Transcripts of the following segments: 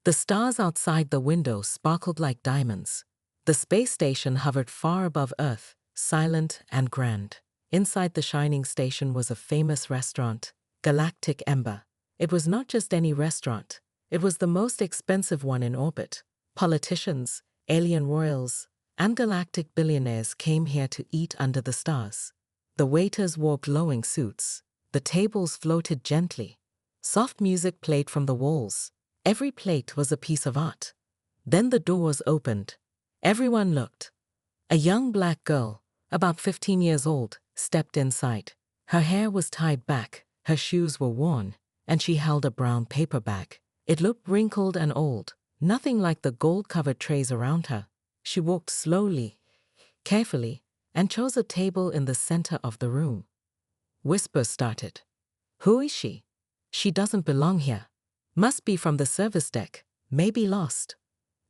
The stars outside the window sparkled like diamonds. The space station hovered far above Earth, silent and grand. Inside the shining station was a famous restaurant, Galactic Ember. It was not just any restaurant. It was the most expensive one in orbit. Politicians, alien royals, and galactic billionaires came here to eat under the stars. The waiters wore glowing suits. The tables floated gently. Soft music played from the walls. Every plate was a piece of art. Then the doors opened. Everyone looked. A young black girl, about 15 years old, stepped inside. Her hair was tied back, her shoes were worn, and she held a brown paper bag. It looked wrinkled and old, nothing like the gold-covered trays around her. She walked slowly, carefully, and chose a table in the center of the room. Whispers started. "Who is she? She doesn't belong here. Must be from the service deck, maybe lost."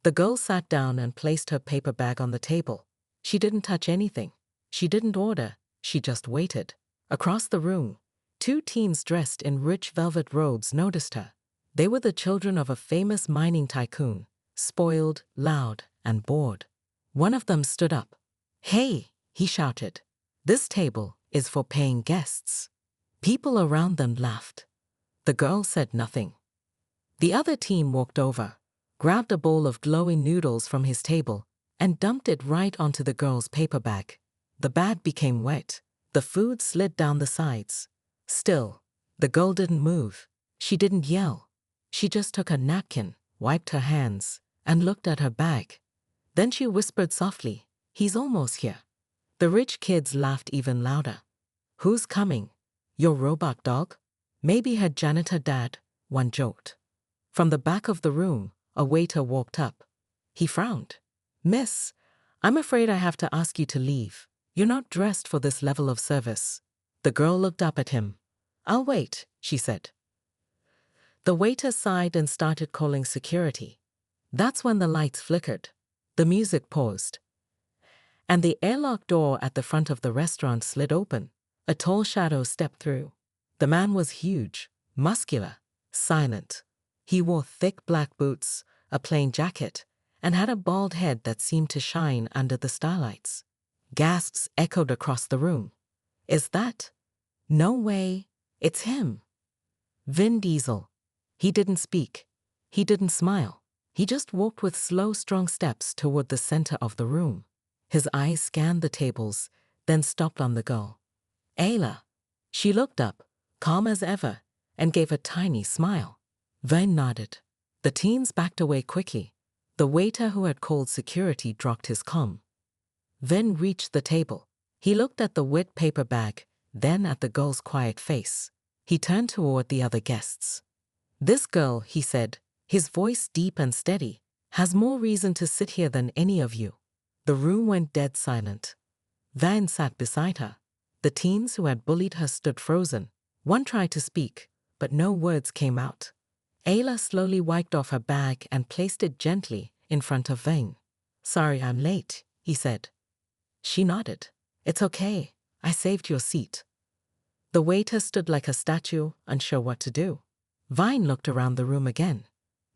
The girl sat down and placed her paper bag on the table. She didn't touch anything. She didn't order. She just waited. Across the room, two teens dressed in rich velvet robes noticed her. They were the children of a famous mining tycoon, spoiled, loud, and bored. One of them stood up. "Hey," he shouted. "This table is for paying guests." People around them laughed. The girl said nothing. The other teen walked over, grabbed a bowl of glowing noodles from his table, and dumped it right onto the girl's paper bag. The bag became wet. The food slid down the sides. Still, the girl didn't move. She didn't yell. She just took a napkin, wiped her hands, and looked at her bag. Then she whispered softly, "He's almost here." The rich kids laughed even louder. "Who's coming? Your robot dog?" "Maybe her janitor dad," one joked. From the back of the room, a waiter walked up. He frowned. "Miss, I'm afraid I have to ask you to leave. You're not dressed for this level of service." The girl looked up at him. "I'll wait," she said. The waiter sighed and started calling security. That's when the lights flickered. The music paused. And the airlock door at the front of the restaurant slid open. A tall shadow stepped through. The man was huge, muscular, silent. He wore thick black boots, a plain jacket, and had a bald head that seemed to shine under the starlights. Gasps echoed across the room. "Is that? No way. It's him." Vin Diesel. He didn't speak. He didn't smile. He just walked with slow, strong steps toward the center of the room. His eyes scanned the tables, then stopped on the girl. "Ayla." She looked up, calm as ever, and gave a tiny smile. Vin nodded. The teens backed away quickly. The waiter who had called security dropped his comm. Vin reached the table. He looked at the wet paper bag, then at the girl's quiet face. He turned toward the other guests. "This girl," he said, his voice deep and steady, "has more reason to sit here than any of you." The room went dead silent. Vin sat beside her. The teens who had bullied her stood frozen. One tried to speak, but no words came out. Ayla slowly wiped off her bag and placed it gently in front of Vin. "Sorry I'm late," he said. She nodded. "It's okay. I saved your seat." The waiter stood like a statue, unsure what to do. Vin looked around the room again.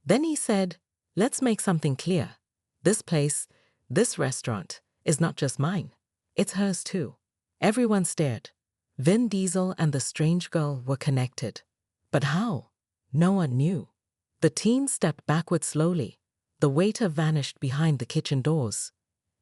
Then he said, "Let's make something clear. This place, this restaurant, is not just mine. It's hers too." Everyone stared. Vin Diesel and the strange girl were connected. But how? No one knew. The teen stepped backward slowly. The waiter vanished behind the kitchen doors.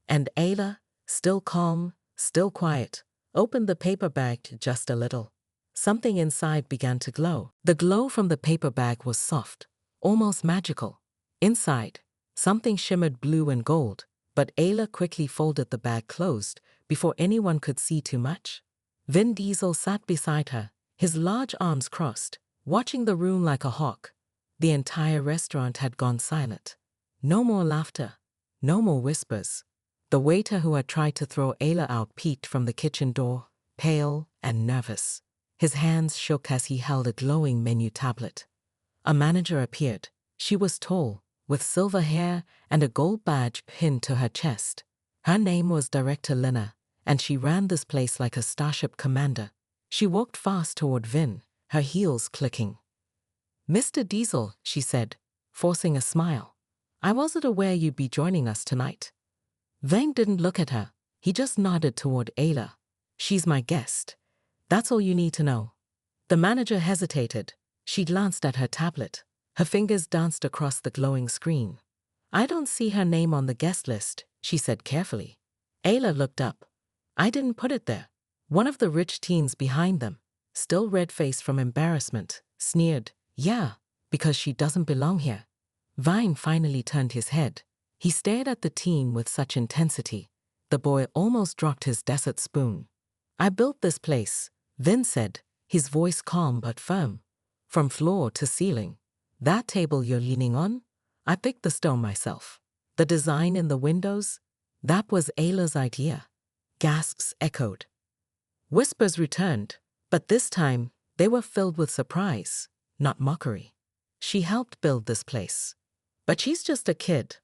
And Ayla, still calm, still quiet, opened the paper bag just a little. Something inside began to glow. The glow from the paper bag was soft, almost magical. Inside, something shimmered blue and gold, but Ayla quickly folded the bag closed before anyone could see too much. Vin Diesel sat beside her, his large arms crossed, watching the room like a hawk. The entire restaurant had gone silent. No more laughter, no more whispers. The waiter who had tried to throw Ayla out peeked from the kitchen door, pale and nervous. His hands shook as he held a glowing menu tablet. A manager appeared. She was tall, with silver hair and a gold badge pinned to her chest. Her name was Director Lina, and she ran this place like a starship commander. She walked fast toward Vin, her heels clicking. "Mr. Diesel," she said, forcing a smile. I wasn't aware you'd be joining us tonight. Vang didn't look at her. He just nodded toward Ayla. She's my guest. That's all you need to know. The manager hesitated. She glanced at her tablet. Her fingers danced across the glowing screen. I don't see her name on the guest list, she said carefully. Ayla looked up. I didn't put it there. One of the rich teens behind them, still red-faced from embarrassment, sneered, yeah, because she doesn't belong here. Vine finally turned his head. He stared at the teen with such intensity. The boy almost dropped his dessert spoon. I built this place, Vin said, his voice calm but firm. From floor to ceiling. That table you're leaning on? I picked the stone myself. The design in the windows? That was Ayla's idea. Gasps echoed. Whispers returned, but this time they were filled with surprise, not mockery. She helped build this place. But she's just a kid.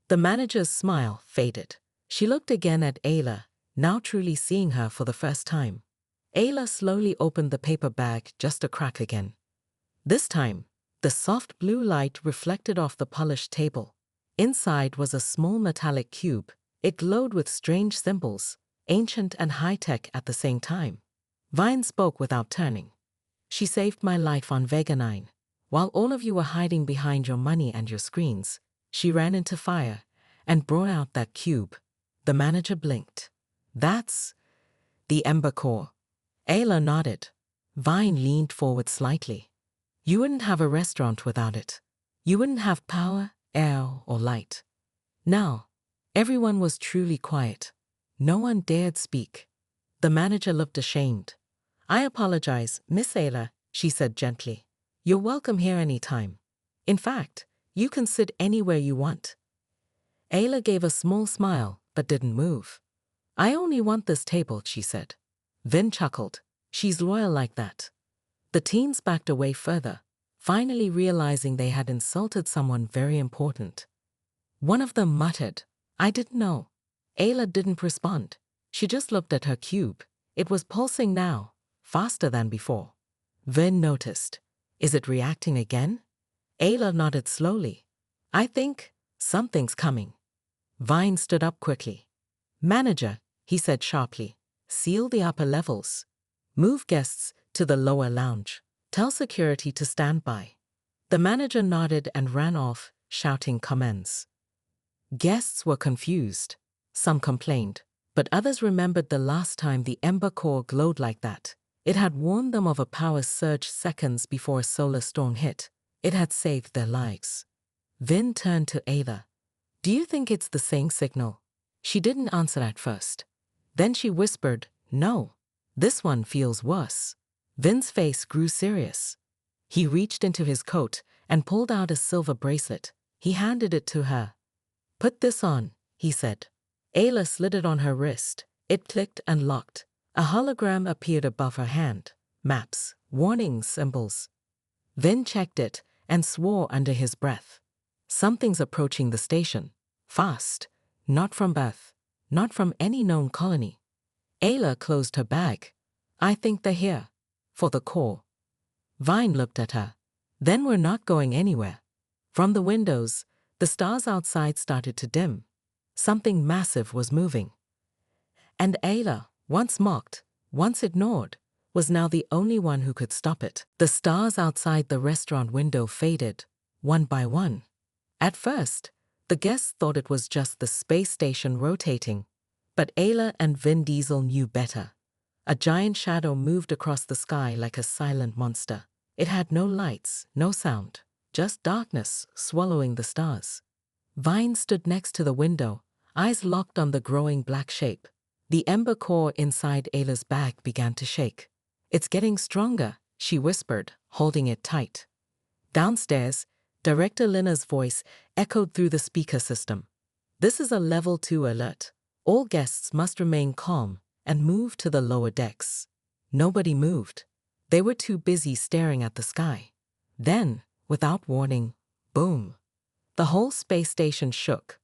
The manager's smile faded. She looked again at Ayla, now truly seeing her for the first time. Ayla slowly opened the paper bag just a crack again. This time, the soft blue light reflected off the polished table. Inside was a small metallic cube. It glowed with strange symbols, ancient and high-tech at the same time. Vine spoke without turning. She saved my life on Vega 9. While all of you were hiding behind your money and your screens, she ran into fire and brought out that cube. The manager blinked. That's the Ember Core. Ayla nodded. Vine leaned forward slightly. You wouldn't have a restaurant without it. You wouldn't have power, air, or light. Now, everyone was truly quiet. No one dared speak. The manager looked ashamed. I apologize, Miss Ayla, she said gently. You're welcome here anytime. In fact, you can sit anywhere you want. Ayla gave a small smile, but didn't move. I only want this table, she said. Vin chuckled. She's loyal like that. The teens backed away further, finally realizing they had insulted someone very important. One of them muttered, I didn't know. Ayla didn't respond. She just looked at her cube. It was pulsing now, faster than before. Vin noticed. Is it reacting again? Ayla nodded slowly. I think something's coming. Vine stood up quickly. Manager, he said sharply, seal the upper levels. Move guests to the lower lounge. Tell security to stand by. The manager nodded and ran off, shouting commands. Guests were confused. Some complained, but others remembered the last time the Ember Core glowed like that. It had warned them of a power surge seconds before a solar storm hit. It had saved their lives. Vin turned to Ayla. Do you think it's the same signal? She didn't answer at first. Then she whispered, no. This one feels worse. Vin's face grew serious. He reached into his coat and pulled out a silver bracelet. He handed it to her. Put this on, he said. Ayla slid it on her wrist. It clicked and locked. A hologram appeared above her hand. Maps, warning symbols. Vin checked it and swore under his breath. Something's approaching the station. Fast. Not from Earth. Not from any known colony. Ayla closed her bag. I think they're here. For the core. Vine looked at her. Then we're not going anywhere. From the windows, the stars outside started to dim. Something massive was moving. And Ayla, once mocked, once ignored, was now the only one who could stop it. The stars outside the restaurant window faded, one by one. At first, the guests thought it was just the space station rotating, but Ayla and Vin Diesel knew better. A giant shadow moved across the sky like a silent monster. It had no lights, no sound, just darkness swallowing the stars. Vine stood next to the window, eyes locked on the growing black shape. The Ember Core inside Ayla's bag began to shake. It's getting stronger, she whispered, holding it tight. Downstairs, Director Lina's voice echoed through the speaker system. This is a level 2 alert. All guests must remain calm and move to the lower decks. Nobody moved. They were too busy staring at the sky. Then, without warning, boom. The whole space station shook.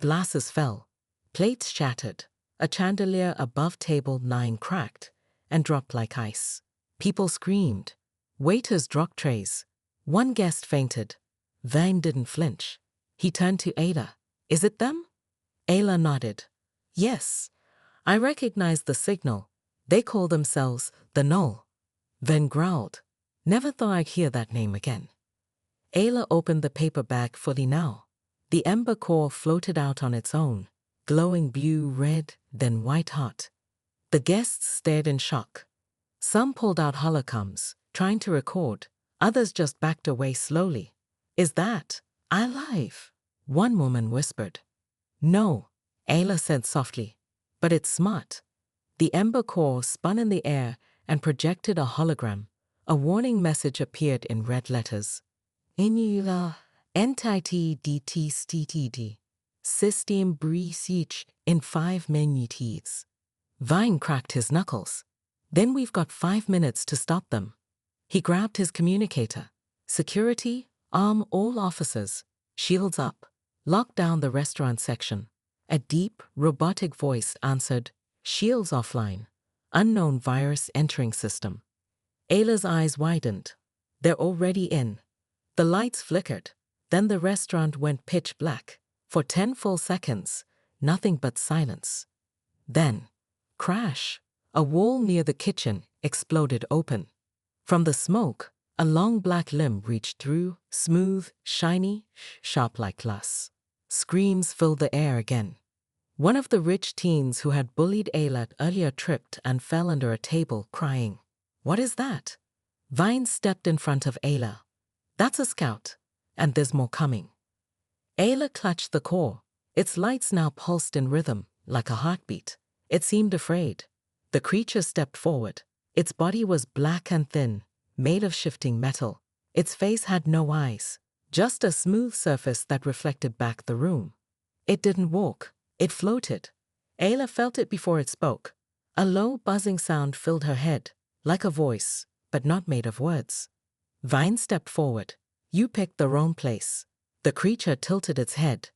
Glasses fell. Plates shattered. A chandelier above table 9 cracked and dropped like ice. People screamed. Waiters dropped trays. One guest fainted. Vane didn't flinch. He turned to Ada. Is it them? Ayla nodded. Yes. I recognize the signal. They call themselves the Knoll. Vane growled. Never thought I'd hear that name again. Ayla opened the paper bag fully now. The ember core floated out on its own, glowing blue-red, then white-hot. The guests stared in shock. Some pulled out holocrons, trying to record. Others just backed away slowly. Is that alive? One woman whispered. No, Ayla said softly. But it's smart. The ember core spun in the air and projected a hologram. A warning message appeared in red letters. Inula entity DTSTTD. System breach in 5 minutes. Vine cracked his knuckles. Then we've got 5 minutes to stop them. He grabbed his communicator. Security, arm all officers, shields up, lock down the restaurant section. A deep, robotic voice answered, shields offline. Unknown virus entering system. Ayla's eyes widened. They're already in. The lights flickered. Then the restaurant went pitch black. For 10 full seconds, nothing but silence. Then, crash. A wall near the kitchen exploded open. From the smoke, a long black limb reached through, smooth, shiny, sharp like glass. Screams filled the air again. One of the rich teens who had bullied Ayla earlier tripped and fell under a table, crying. What is that? Vine stepped in front of Ayla. That's a scout, and there's more coming. Ayla clutched the core. Its lights now pulsed in rhythm, like a heartbeat. It seemed afraid. The creature stepped forward. Its body was black and thin, made of shifting metal. Its face had no eyes, just a smooth surface that reflected back the room. It didn't walk. It floated. Ayla felt it before it spoke. A low, buzzing sound filled her head, like a voice, but not made of words. Vine stepped forward. You picked the wrong place. The creature tilted its head.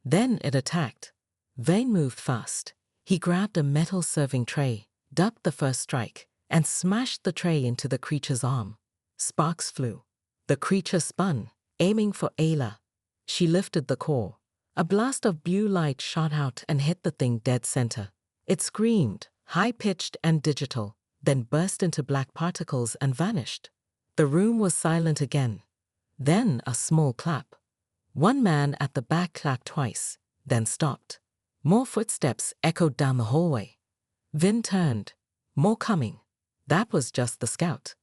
Then it attacked. Vane moved fast. He grabbed a metal serving tray, ducked the first strike, and smashed the tray into the creature's arm. Sparks flew. The creature spun, aiming for Ayla. She lifted the core. A blast of blue light shot out and hit the thing dead center. It screamed, high-pitched and digital, then burst into black particles and vanished. The room was silent again. Then a small clap. One man at the back clapped twice, then stopped. More footsteps echoed down the hallway. Vin turned. More coming. That was just the scout.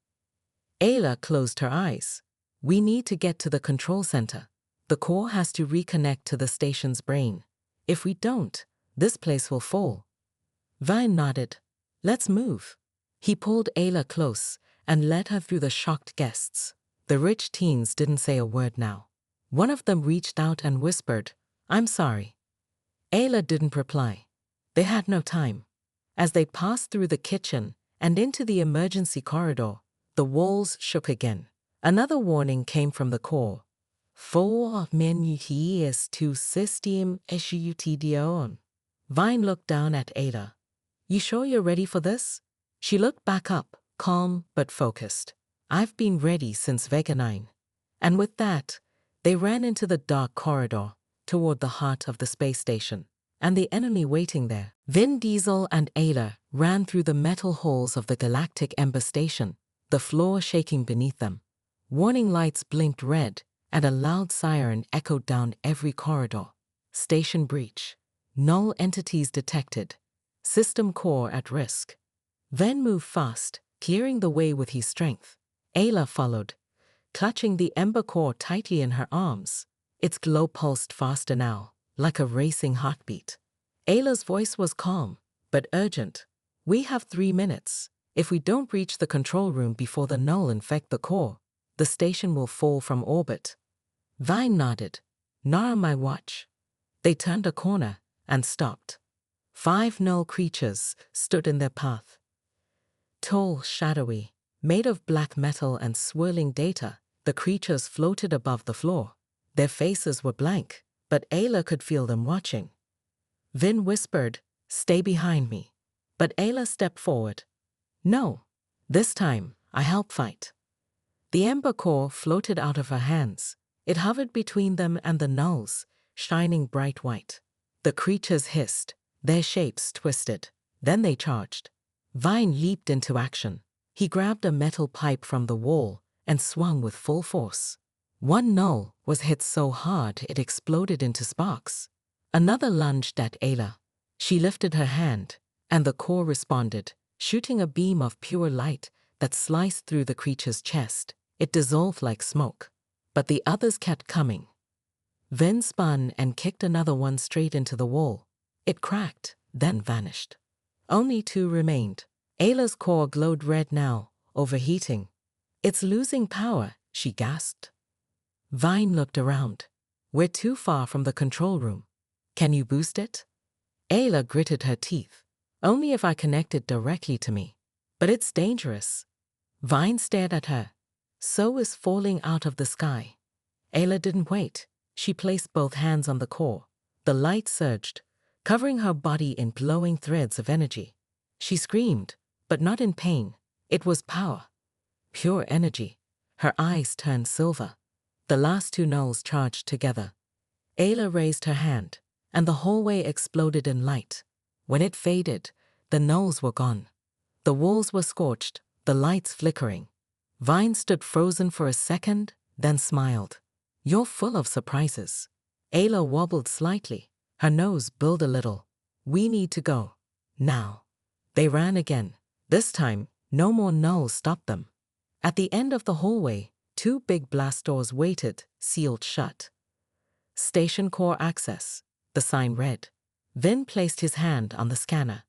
Ayla closed her eyes. We need to get to the control center. The core has to reconnect to the station's brain. If we don't, this place will fall. Vine nodded. Let's move. He pulled Ayla close and led her through the shocked guests. The rich teens didn't say a word now. One of them reached out and whispered, I'm sorry. Ayla didn't reply. They had no time. As they passed through the kitchen and into the emergency corridor, the walls shook again. Another warning came from the core. 4 minutes to system shutdown. Vine looked down at Ada. You sure you're ready for this? She looked back up, calm but focused. I've been ready since Vega 9. And with that, they ran into the dark corridor, toward the heart of the space station, and the enemy waiting there. Vin Diesel and Ada ran through the metal halls of the galactic Ember Station, the floor shaking beneath them. Warning lights blinked red, and a loud siren echoed down every corridor. Station breach. Null entities detected. System core at risk. Ven moved fast, clearing the way with his strength. Ayla followed, clutching the ember core tightly in her arms. Its glow pulsed faster now, like a racing heartbeat. Ayla's voice was calm, but urgent. We have 3 minutes. If we don't reach the control room before the null infect the core, the station will fall from orbit. Vine nodded. Not on my watch. They turned a corner and stopped. 5 null creatures stood in their path. Tall, shadowy, made of black metal and swirling data, the creatures floated above the floor. Their faces were blank, but Ayla could feel them watching. Vin whispered, "Stay behind me." But Ayla stepped forward. "No, this time I help fight." The ember core floated out of her hands. It hovered between them and the nulls, shining bright white. The creatures hissed, their shapes twisted. Then they charged. Vine leaped into action. He grabbed a metal pipe from the wall and swung with full force. One null was hit so hard it exploded into sparks. Another lunged at Ayla. She lifted her hand, and the core responded, shooting a beam of pure light that sliced through the creature's chest. It dissolved like smoke. But the others kept coming. Vin spun and kicked another one straight into the wall. It cracked, then vanished. Only two remained. Ayla's core glowed red now, overheating. "It's losing power," she gasped. Vine looked around. "We're too far from the control room. Can you boost it?" Ayla gritted her teeth. "Only if I connect it directly to me. But it's dangerous." Vine stared at her. "So is falling out of the sky." Ayla didn't wait. She placed both hands on the core. The light surged, covering her body in glowing threads of energy. She screamed, but not in pain. It was power. Pure energy. Her eyes turned silver. The last two nulls charged together. Ayla raised her hand, and the hallway exploded in light. When it faded, the nulls were gone. The walls were scorched, the lights flickering. Vine stood frozen for a second, then smiled. "You're full of surprises." Ayla wobbled slightly. Her nose billed a little. "We need to go. Now." They ran again. This time, no more nulls stopped them. At the end of the hallway, two big blast doors waited, sealed shut. "Station core access," the sign read. Vin placed his hand on the scanner.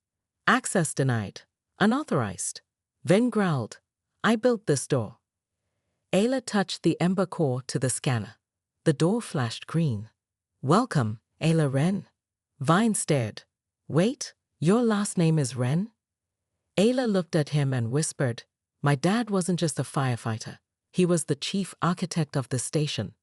"Access denied. Unauthorized." Vin growled, "I built this door." Ayla touched the ember core to the scanner. The door flashed green. "Welcome, Ayla Wren." Vine stared. "Wait, your last name is Wren?" Ayla looked at him and whispered, "My dad wasn't just a firefighter. He was the chief architect of the station."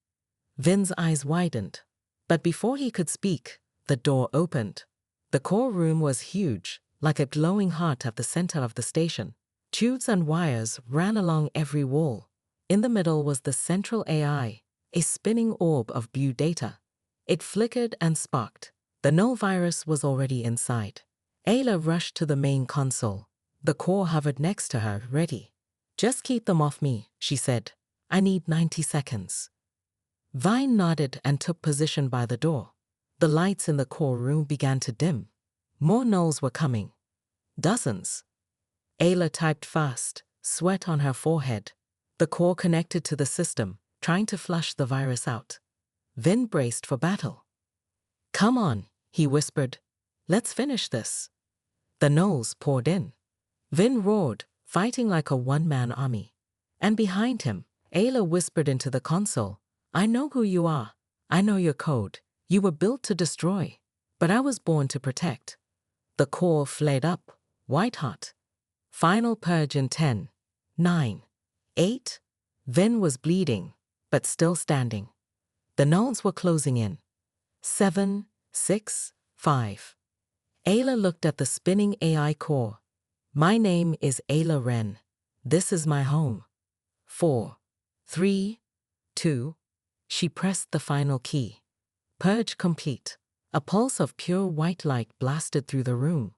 Vin's eyes widened. But before he could speak, the door opened. The core room was huge, like a glowing heart at the center of the station. Tubes and wires ran along every wall. In the middle was the central AI, a spinning orb of blue data. It flickered and sparked. The null virus was already inside. Ayla rushed to the main console. The core hovered next to her, ready. "Just keep them off me," she said. "I need 90 seconds." Vine nodded and took position by the door. The lights in the core room began to dim. More nulls were coming. Dozens. Ayla typed fast, sweat on her forehead. The core connected to the system, trying to flush the virus out. Vin braced for battle. "Come on," he whispered. "Let's finish this." The nulls poured in. Vin roared, fighting like a one-man army. And behind him, Ayla whispered into the console, "I know who you are. I know your code. You were built to destroy, but I was born to protect." The core flared up, white-hot. Final purge in 10, 9, 8. Vin was bleeding, but still standing. The nulls were closing in. 7, 6, 5. Ayla looked at the spinning AI core. "My name is Ayla Wren. This is my home." 4, 3, 2. She pressed the final key. Purge complete. A pulse of pure white light blasted through the room.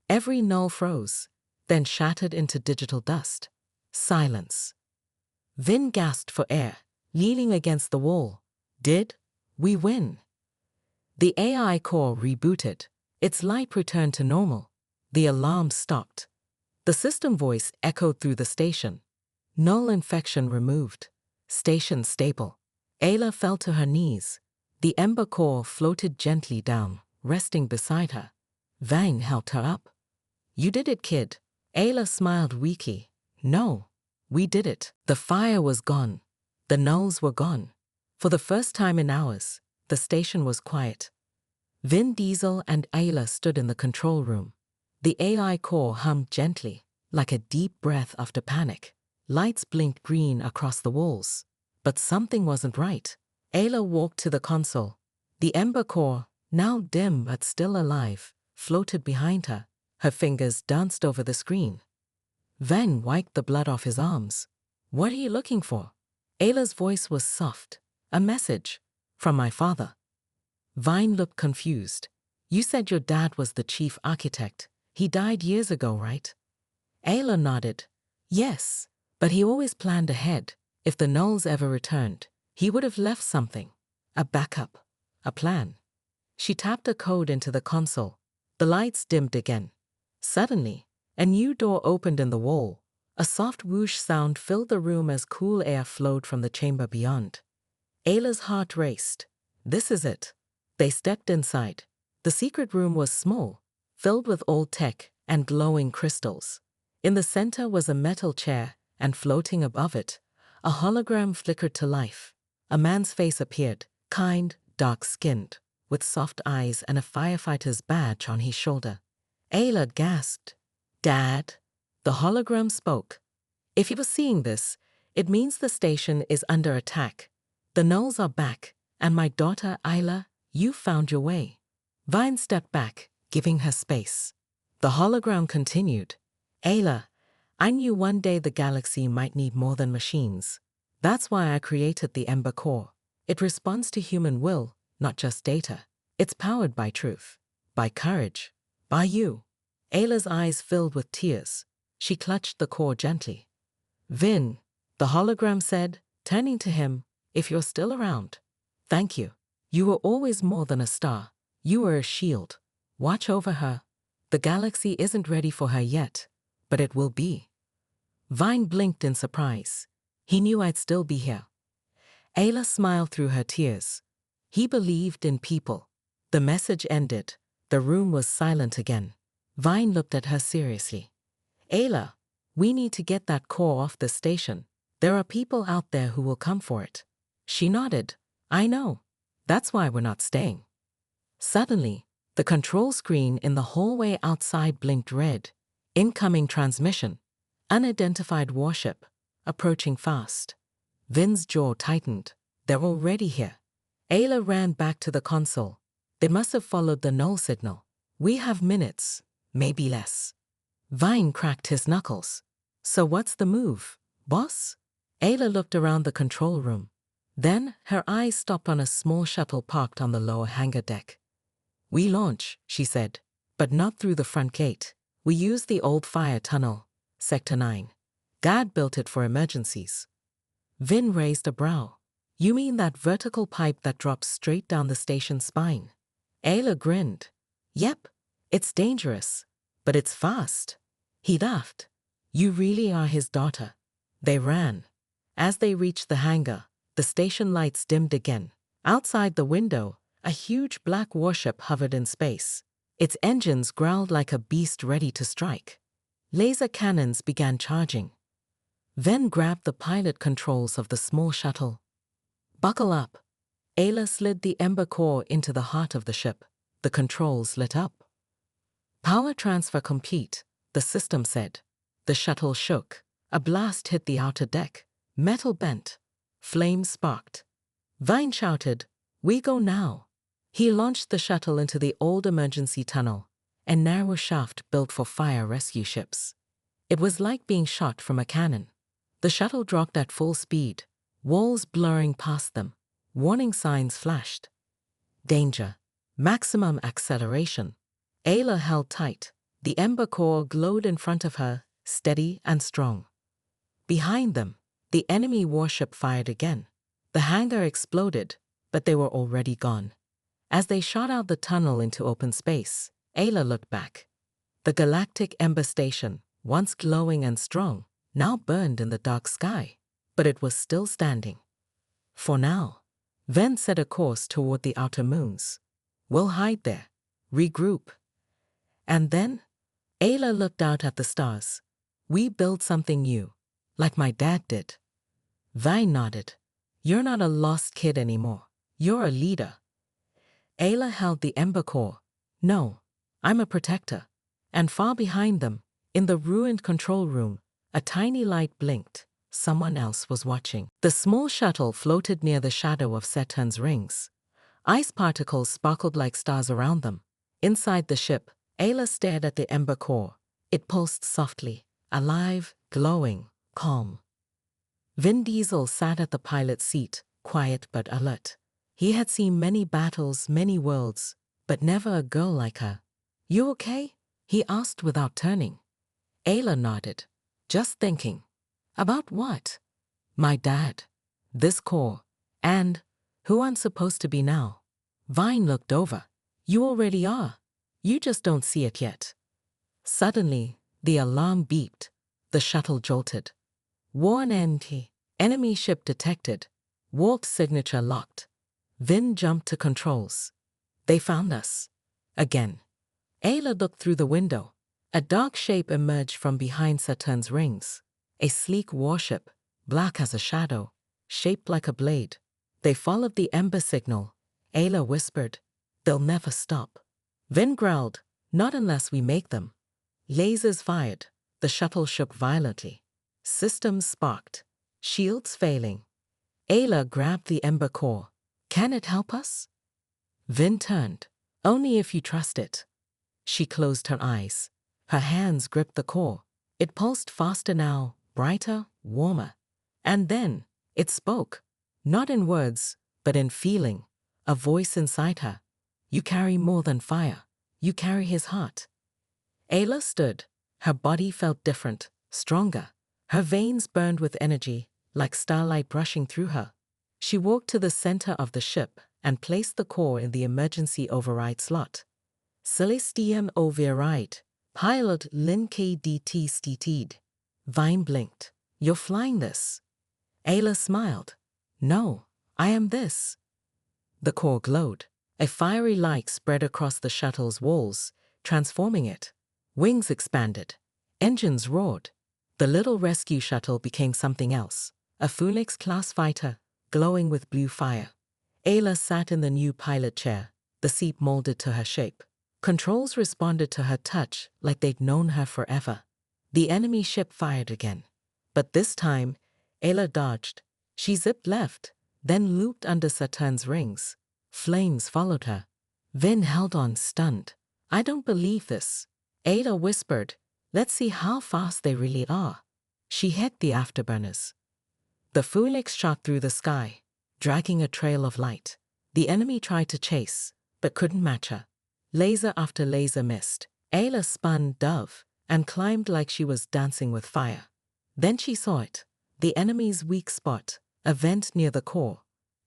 Every null froze, then shattered into digital dust. Silence. Vin gasped for air, leaning against the wall. Did we win? The AI core rebooted. Its light returned to normal. The alarm stopped. The system voice echoed through the station. "Null infection removed. Station stable." Ayla fell to her knees. The ember core floated gently down, resting beside her. Vine helped her up. "You did it, kid." Ayla smiled weakly. "No, we did it." The fire was gone. The nulls were gone. For the first time in hours, the station was quiet. Vin Diesel and Ayla stood in the control room. The AI core hummed gently, like a deep breath after panic. Lights blinked green across the walls. But something wasn't right. Ayla walked to the console. The ember core, now dim but still alive, floated behind her. Her fingers danced over the screen. Vin wiped the blood off his arms. "What are you looking for?" Ayla's voice was soft. A message. From my father. Vine looked confused. You said your dad was the chief architect. He died years ago, right? Ayla nodded. Yes, but he always planned ahead. If the Knowles ever returned, he would have left something. A backup. A plan. She tapped a code into the console. The lights dimmed again. Suddenly, a new door opened in the wall. A soft whoosh sound filled the room as cool air flowed from the chamber beyond. Ayla's heart raced. This is it. They stepped inside. The secret room was small, filled with old tech and glowing crystals. In the center was a metal chair, and floating above it, a hologram flickered to life. A man's face appeared, kind, dark-skinned, with soft eyes and a firefighter's badge on his shoulder. Ayla gasped. Dad? The hologram spoke. If you were seeing this, it means the station is under attack. The Knowles are back, and my daughter Ayla, you found your way. Vine stepped back, giving her space. The hologram continued. Ayla, I knew one day the galaxy might need more than machines. That's why I created the Ember Core. It responds to human will, not just data. It's powered by truth, by courage, by you. Ayla's eyes filled with tears. She clutched the core gently. Vin, the hologram said, turning to him, if you're still around. Thank you. You were always more than a star. You were a shield. Watch over her. The galaxy isn't ready for her yet, but it will be. Vine blinked in surprise. He knew I'd still be here. Ayla smiled through her tears. He believed in people. The message ended. The room was silent again. Vine looked at her seriously. Ayla, we need to get that core off the station. There are people out there who will come for it. She nodded. I know. That's why we're not staying. Suddenly, the control screen in the hallway outside blinked red. Incoming transmission. Unidentified warship. Approaching fast. Vin's jaw tightened. They're already here. Ayla ran back to the console. They must have followed the null signal. We have minutes, maybe less. Vine cracked his knuckles. So what's the move, boss? Ayla looked around the control room. Then her eyes stopped on a small shuttle parked on the lower hangar deck. We launch, she said, but not through the front gate. We use the old fire tunnel, Sector 9. God built it for emergencies. Vin raised a brow. You mean that vertical pipe that drops straight down the station's spine? Ayla grinned. Yep, it's dangerous, but it's fast. He laughed. You really are his daughter. They ran. As they reached the hangar, the station lights dimmed again. Outside the window, a huge black warship hovered in space. Its engines growled like a beast ready to strike. Laser cannons began charging. Ven grabbed the pilot controls of the small shuttle. Buckle up. Ayla slid the Ember Core into the heart of the ship. The controls lit up. Power transfer complete, the system said. The shuttle shook. A blast hit the outer deck. Metal bent. Flames sparked. Vine shouted, We go now. He launched the shuttle into the old emergency tunnel, a narrow shaft built for fire rescue ships. It was like being shot from a cannon. The shuttle dropped at full speed, walls blurring past them. Warning signs flashed. Danger. Maximum acceleration. Ayla held tight. The Ember Core glowed in front of her, steady and strong. Behind them, the enemy warship fired again. The hangar exploded, but they were already gone. As they shot out the tunnel into open space, Ayla looked back. The galactic Ember Station, once glowing and strong, now burned in the dark sky, but it was still standing. For now, Ven set a course toward the outer moons. We'll hide there, regroup. And then, Ayla looked out at the stars. We build something new, like my dad did. Vine nodded. You're not a lost kid anymore. You're a leader. Ayla held the Ember Core. No, I'm a protector. And far behind them, in the ruined control room, a tiny light blinked. Someone else was watching. The small shuttle floated near the shadow of Saturn's rings. Ice particles sparkled like stars around them. Inside the ship, Ayla stared at the Ember Core. It pulsed softly, alive, glowing, calm. Vin Diesel sat at the pilot's seat, quiet but alert. He had seen many battles, many worlds, but never a girl like her. "You okay?" he asked without turning. Ayla nodded. "Just thinking." "About what?" "My dad. This core. And who I'm supposed to be now." Vine looked over. "You already are. You just don't see it yet." Suddenly, the alarm beeped. The shuttle jolted. "Warn NT. Enemy ship detected. Warp signature locked." Vin jumped to controls. "They found us." Again. Ayla looked through the window. A dark shape emerged from behind Saturn's rings. A sleek warship, black as a shadow, shaped like a blade. "They followed the ember signal," Ayla whispered. "They'll never stop." Vin growled, "Not unless we make them." Lasers fired. The shuttle shook violently. Systems sparked. Shields failing. Ayla grabbed the ember core. "Can it help us?" Vin turned. "Only if you trust it." She closed her eyes. Her hands gripped the core. It pulsed faster now, brighter, warmer. And then, it spoke. Not in words, but in feeling. A voice inside her. "You carry more than fire. You carry his heart." Ayla stood. Her body felt different, stronger. Her veins burned with energy, like starlight brushing through her. She walked to the center of the ship and placed the core in the emergency override slot. "Celestium override. Pilot Lin KDT stated." Vine blinked. "You're flying this." Ayla smiled. "No, I am this." The core glowed. A fiery light spread across the shuttle's walls, transforming it. Wings expanded. Engines roared. The little rescue shuttle became something else. A Phoenix-class fighter, glowing with blue fire. Ayla sat in the new pilot chair, the seat molded to her shape. Controls responded to her touch like they'd known her forever. The enemy ship fired again. But this time, Ayla dodged. She zipped left, then looped under Saturn's rings. Flames followed her. Vin held on, stunned. "I don't believe this." Ayla whispered, "Let's see how fast they really are." She hit the afterburners. The Phoenix shot through the sky, dragging a trail of light. The enemy tried to chase, but couldn't match her. Laser after laser missed. Ayla spun dove and climbed like she was dancing with fire. Then she saw it, the enemy's weak spot, a vent near the core.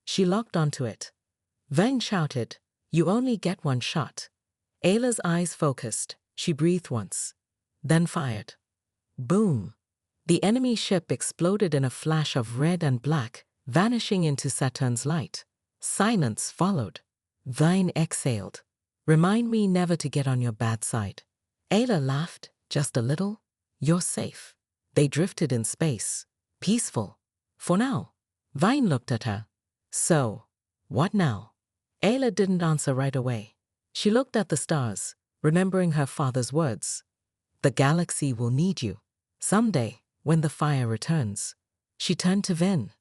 She locked onto it. Vang shouted, "You only get one shot." Ayla's eyes focused. She breathed once, then fired. Boom! The enemy ship exploded in a flash of red and black, vanishing into Saturn's light. Silence followed. Vine exhaled. "Remind me never to get on your bad side." Ayla laughed, just a little. "You're safe." They drifted in space. Peaceful. For now. Vine looked at her. "So, what now?" Ayla didn't answer right away. She looked at the stars, remembering her father's words. "The galaxy will need you. Someday, when the fire returns." She turned to Vin.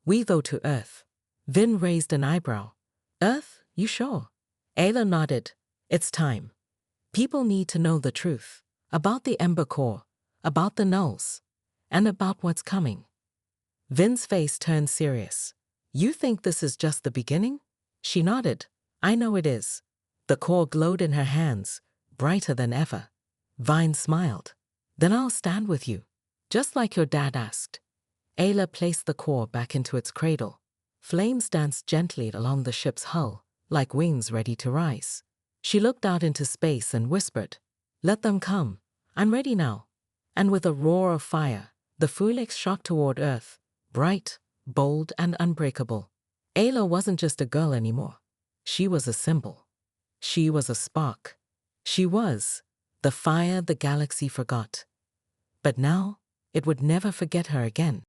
"We go to Earth." Vin raised an eyebrow. "Earth? You sure?" Ayla nodded. "It's time. People need to know the truth. About the Ember Core, about the nulls, and about what's coming." Vin's face turned serious. "You think this is just the beginning?" She nodded. "I know it is." The core glowed in her hands, brighter than ever. Vine smiled. "Then I'll stand with you, just like your dad asked." Ayla placed the core back into its cradle. Flames danced gently along the ship's hull, like wings ready to rise. She looked out into space and whispered, "Let them come. I'm ready now." And with a roar of fire, the Phoenix shot toward Earth, bright, bold, and unbreakable. Ayla wasn't just a girl anymore. She was a symbol. She was a spark. She was the fire the galaxy forgot. But now, it would never forget her again.